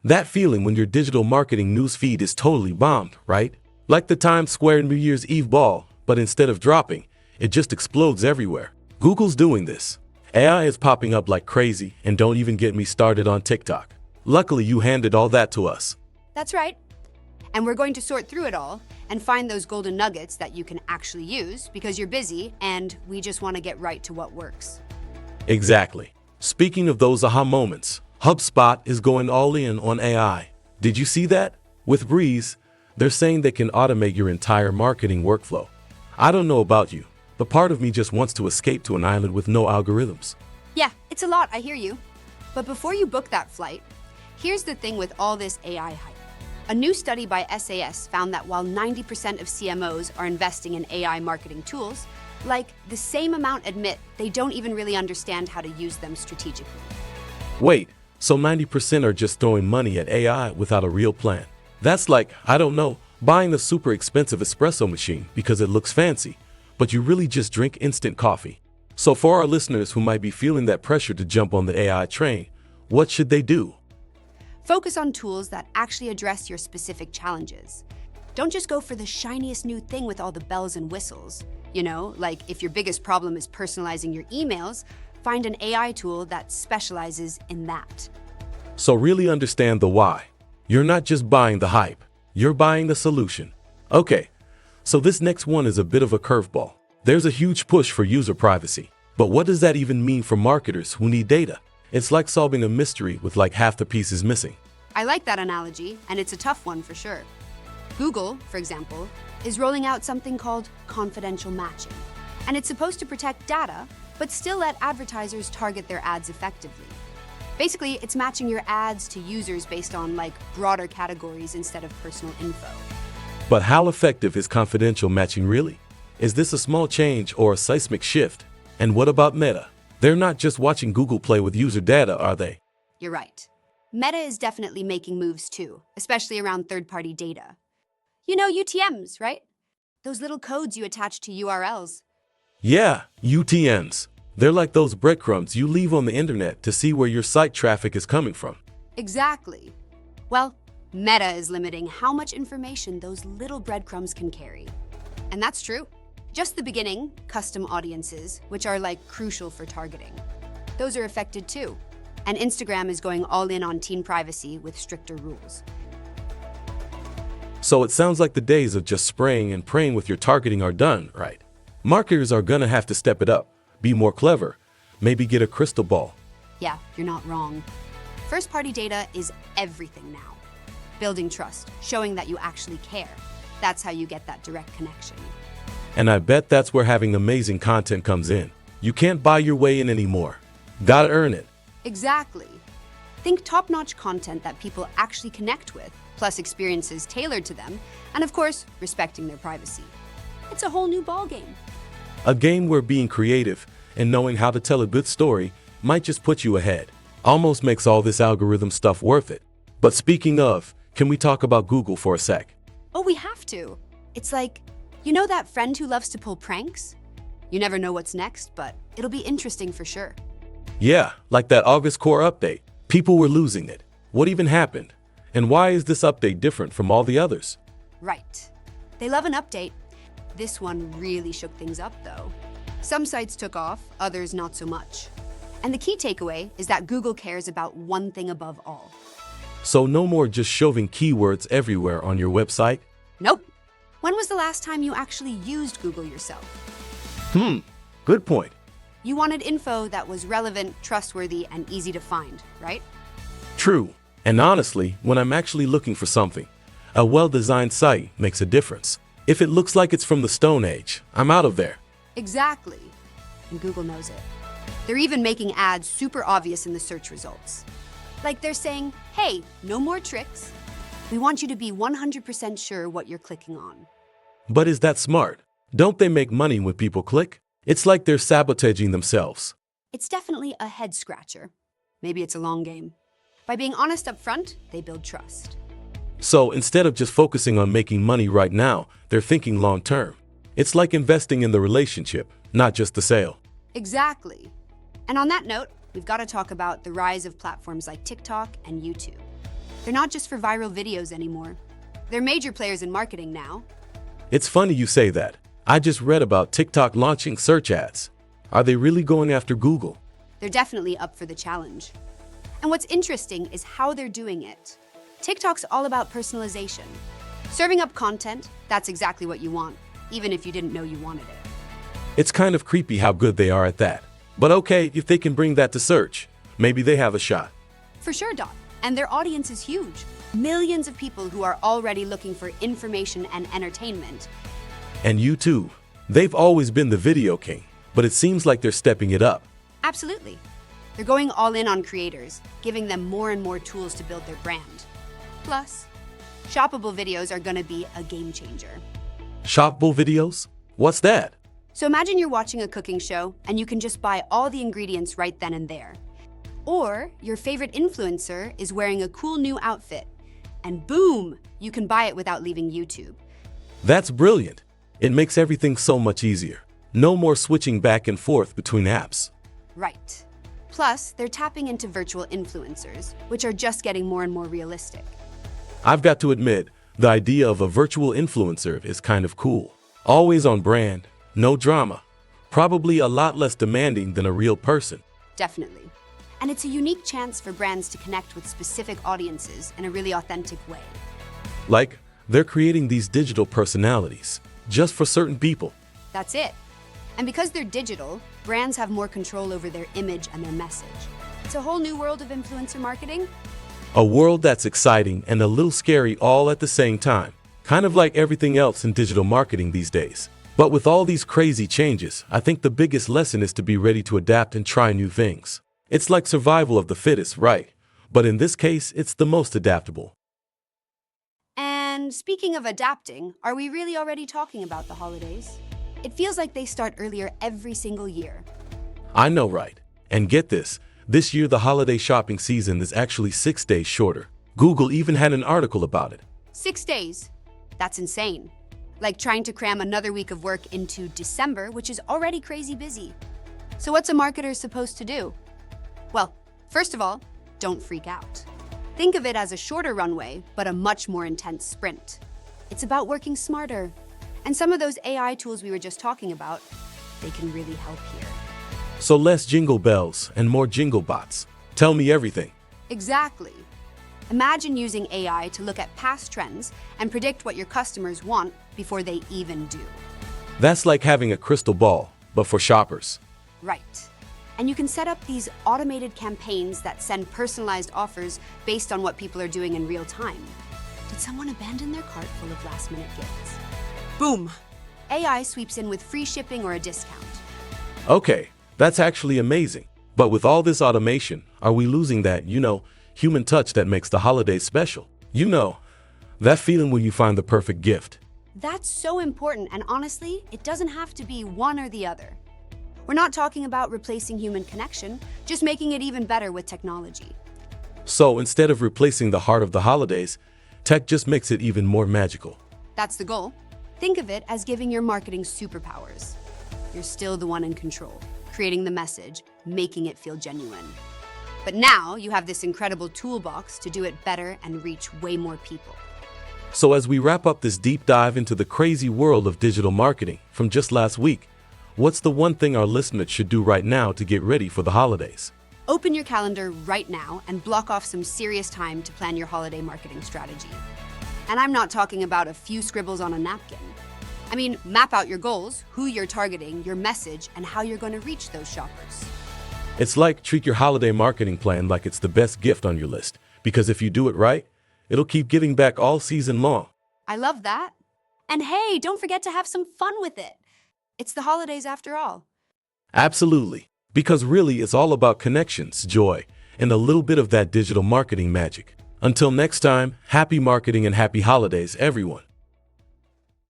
That feeling when your digital marketing news feed is totally bombed, right? Like the Times Square New Year's Eve ball, but instead of dropping, it just explodes everywhere. Google's doing this. AI is popping up like crazy, and don't even get me started on TikTok. Luckily, you handed all that to us. That's right. And we're going to sort through it all and find those golden nuggets that you can actually use because you're busy and we just want to get right to what works. Exactly. Speaking of those aha moments, HubSpot is going all in on AI. Did you see that? With Breeze, they're saying they can automate your entire marketing workflow. I don't know about you, but part of me just wants to escape to an island with no algorithms. Yeah, it's a lot, I hear you. But before you book that flight, here's the thing with all this AI hype. A new study by SAS found that while 90% of CMOs are investing in AI marketing tools, like the same amount admit they don't even really understand how to use them strategically. Wait, so 90% are just throwing money at AI without a real plan? That's like, I don't know, buying a super expensive espresso machine because it looks fancy, but you really just drink instant coffee. So for our listeners who might be feeling that pressure to jump on the AI train, what should they do? Focus on tools that actually address your specific challenges. Don't just go for the shiniest new thing with all the bells and whistles. You know, like if your biggest problem is personalizing your emails, find an AI tool that specializes in that. So really understand the why. You're not just buying the hype, you're buying the solution. Okay, so this next one is a bit of a curveball. There's a huge push for user privacy. But what does that even mean for marketers who need data? It's like solving a mystery with like half the pieces missing. I like that analogy, and it's a tough one for sure. Google, for example, is rolling out something called confidential matching. And it's supposed to protect data, but still let advertisers target their ads effectively. Basically, it's matching your ads to users based on like broader categories instead of personal info. But how effective is confidential matching really? Is this a small change or a seismic shift? And what about Meta? They're not just watching Google play with user data, are they? You're right. Meta is definitely making moves too, especially around third-party data. You know UTMs, right? Those little codes you attach to URLs. Yeah, UTNs. They're like those breadcrumbs you leave on the internet to see where your site traffic is coming from. Exactly. Well, Meta is limiting how much information those little breadcrumbs can carry. And that's true. Just the beginning, custom audiences, which are like crucial for targeting. Those are affected too. And Instagram is going all in on teen privacy with stricter rules. So it sounds like the days of just spraying and praying with your targeting are done, right? Marketers are gonna have to step it up, be more clever, maybe get a crystal ball. Yeah, you're not wrong. First-party data is everything now. Building trust, showing that you actually care. That's how you get that direct connection. And I bet that's where having amazing content comes in. You can't buy your way in anymore. Gotta earn it. Exactly. Think top-notch content that people actually connect with, plus experiences tailored to them, and of course, respecting their privacy. It's a whole new ballgame. A game where being creative and knowing how to tell a good story might just put you ahead. Almost makes all this algorithm stuff worth it. But speaking of, can we talk about Google for a sec? Oh, we have to. It's like, you know that friend who loves to pull pranks? You never know what's next, but it'll be interesting for sure. Yeah, like that August core update. People were losing it. What even happened? And why is this update different from all the others? Right. They love an update. This one really shook things up, though. Some sites took off, others not so much. And the key takeaway is that Google cares about one thing above all. So no more just shoving keywords everywhere on your website? Nope. When was the last time you actually used Google yourself? Good point. You wanted info that was relevant, trustworthy, and easy to find, right? True. And honestly, when I'm actually looking for something, a well-designed site makes a difference. If it looks like it's from the Stone Age, I'm out of there. Exactly. And Google knows it. They're even making ads super obvious in the search results. Like they're saying, hey, no more tricks. We want you to be 100% sure what you're clicking on. But is that smart? Don't they make money when people click? It's like they're sabotaging themselves. It's definitely a head scratcher. Maybe it's a long game. By being honest up front, they build trust. So instead of just focusing on making money right now, they're thinking long term. It's like investing in the relationship, not just the sale. Exactly. And on that note, we've got to talk about the rise of platforms like TikTok and YouTube. They're not just for viral videos anymore. They're major players in marketing now. It's funny you say that. I just read about TikTok launching search ads. Are they really going after Google? They're definitely up for the challenge. And what's interesting is how they're doing it. TikTok's all about personalization. Serving up content, that's exactly what you want, even if you didn't know you wanted it. It's kind of creepy how good they are at that. But okay, if they can bring that to search, maybe they have a shot. For sure, Dot. And their audience is huge. Millions of people who are already looking for information and entertainment. And YouTube. They've always been the video king, but it seems like they're stepping it up. Absolutely. They're going all in on creators, giving them more and more tools to build their brand. Plus, shoppable videos are going to be a game changer. Shoppable videos? What's that? So imagine you're watching a cooking show and you can just buy all the ingredients right then and there. Or your favorite influencer is wearing a cool new outfit, and boom, you can buy it without leaving YouTube. That's brilliant. It makes everything so much easier. No more switching back and forth between apps. Right. Plus, they're tapping into virtual influencers, which are just getting more and more realistic. I've got to admit, the idea of a virtual influencer is kind of cool. Always on brand, no drama. Probably a lot less demanding than a real person. Definitely. And it's a unique chance for brands to connect with specific audiences in a really authentic way. Like, they're creating these digital personalities, just for certain people. That's it. And because they're digital, brands have more control over their image and their message. It's a whole new world of influencer marketing. A world that's exciting and a little scary all at the same time. Kind of like everything else in digital marketing these days. But with all these crazy changes, I think the biggest lesson is to be ready to adapt and try new things. It's like survival of the fittest, right? But in this case, it's the most adaptable. And speaking of adapting, are we really already talking about the holidays? It feels like they start earlier every single year. I know, right? And get this year the holiday shopping season is actually 6 days shorter. Google even had an article about it. 6 days? That's insane. Like trying to cram another week of work into December, which is already crazy busy. So what's a marketer supposed to do? Well, first of all, don't freak out. Think of it as a shorter runway, but a much more intense sprint. It's about working smarter. And some of those AI tools we were just talking about, they can really help here. So less jingle bells and more jingle bots. Tell me everything. Exactly. Imagine using AI to look at past trends and predict what your customers want before they even do. That's like having a crystal ball, but for shoppers. Right. And you can set up these automated campaigns that send personalized offers based on what people are doing in real time. Did someone abandon their cart full of last-minute gifts? Boom! AI sweeps in with free shipping or a discount. Okay, that's actually amazing. But with all this automation, are we losing that, human touch that makes the holidays special? That feeling when you find the perfect gift. That's so important, and honestly, it doesn't have to be one or the other. We're not talking about replacing human connection, just making it even better with technology. So instead of replacing the heart of the holidays, tech just makes it even more magical. That's the goal. Think of it as giving your marketing superpowers. You're still the one in control, creating the message, making it feel genuine. But now you have this incredible toolbox to do it better and reach way more people. So as we wrap up this deep dive into the crazy world of digital marketing from just last week, what's the one thing our listeners should do right now to get ready for the holidays? Open your calendar right now and block off some serious time to plan your holiday marketing strategy. And I'm not talking about a few scribbles on a napkin. I mean, map out your goals, who you're targeting, your message, and how you're going to reach those shoppers. It's like treat your holiday marketing plan like it's the best gift on your list, because if you do it right, it'll keep giving back all season long. I love that. And hey, don't forget to have some fun with it. It's the holidays after all. Absolutely. Because really it's all about connections, joy, and a little bit of that digital marketing magic. Until next time, happy marketing and happy holidays, everyone.